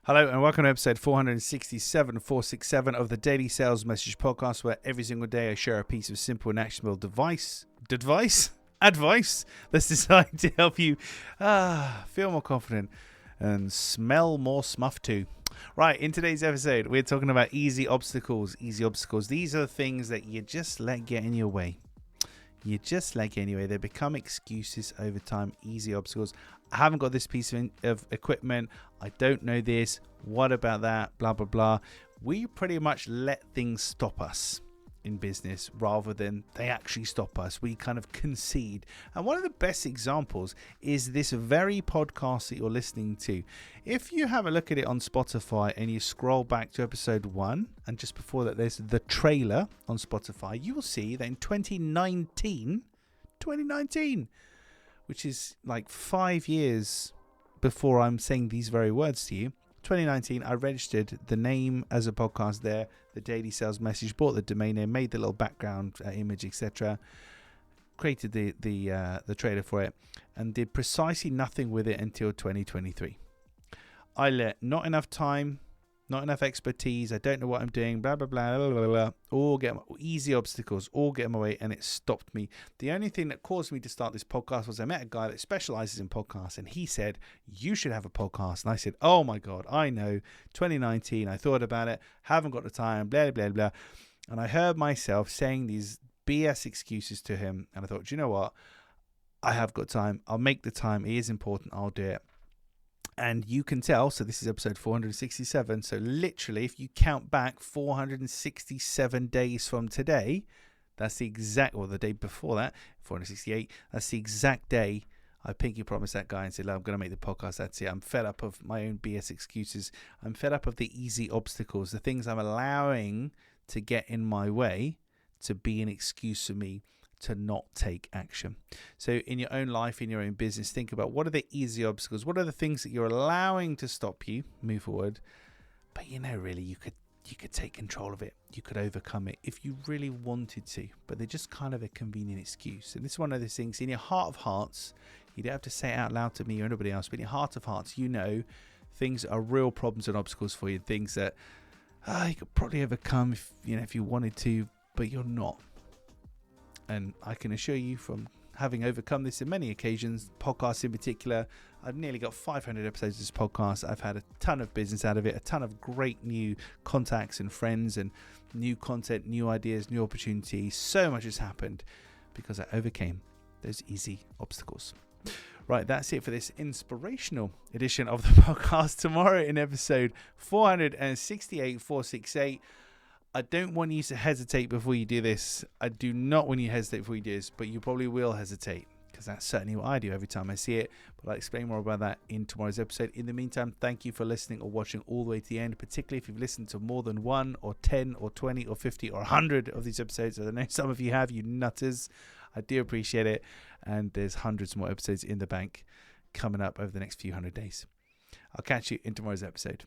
Hello and welcome to episode 467 of the Daily Sales Message Podcast, where every single day I share a piece of simple and actionable advice that's designed to help you feel more confident and smell more smuff too. Right, in today's episode, we're talking about easy obstacles. These are the things that you just let get in your way. They become excuses over time. Easy obstacles. I haven't got this piece of equipment. I don't know this. What about that? Blah, blah, blah. We pretty much let things stop us in business rather than they actually stop us. We kind of concede. And one of the best examples is this very podcast that you're listening to. If you have a look at it on Spotify and you scroll back to episode 1, and just before that there's the trailer on Spotify, you will see that in 2019, which is like 5 years before I'm saying these very words to you, 2019, I registered the name as a podcast there, the Daily Sales Message, bought the domain name, made the little background image, etc., created the trailer for it, and did precisely nothing with it until 2023. I let not enough time, not enough expertise, I don't know what I'm doing, blah, blah, blah, blah, blah, blah, all get easy obstacles, all get in my way, and it stopped me. The only thing that caused me to start this podcast was I met a guy that specializes in podcasts, and he said, you should have a podcast. And I said, oh my God, I know, 2019, I thought about it, haven't got the time, blah, blah, blah. And I heard myself saying these BS excuses to him, and I thought, do you know what? I have got time. I'll make the time. It is important. I'll do it. And you can tell, so this is episode 467. So literally, if you count back 467 days from today, that's the exact, or the day before that, 468, that's the exact day I pinky promised that guy and said, I'm going to make the podcast. That's it. I'm fed up of my own BS excuses. I'm fed up of the easy obstacles, the things I'm allowing to get in my way to be an excuse for me to not take action. So in your own life, in your own business, think about what are the easy obstacles? What are the things that you're allowing to stop you move forward? But really, you could take control of it. You could overcome it if you really wanted to, but they're just kind of a convenient excuse. And this is one of those things in your heart of hearts, you don't have to say it out loud to me or anybody else, but in your heart of hearts, you know things are real problems and obstacles for you, things that you could probably overcome if you wanted to, but you're not. And I can assure you from having overcome this in many occasions, podcasts in particular, I've nearly got 500 episodes of this podcast. I've had a ton of business out of it, a ton of great new contacts and friends and new content, new ideas, new opportunities. So much has happened because I overcame those easy obstacles. Right, that's it for this inspirational edition of the podcast. Tomorrow in episode 468, I don't want you to hesitate before you do this. I do not want you to hesitate before you do this, but you probably will hesitate because that's certainly what I do every time I see it. But I'll explain more about that in tomorrow's episode. In the meantime, thank you for listening or watching all the way to the end, particularly if you've listened to more than 1 or 10 or 20 or 50 or 100 of these episodes. I know some of you have, you nutters. I do appreciate it. And there's hundreds more episodes in the bank coming up over the next few hundred days. I'll catch you in tomorrow's episode.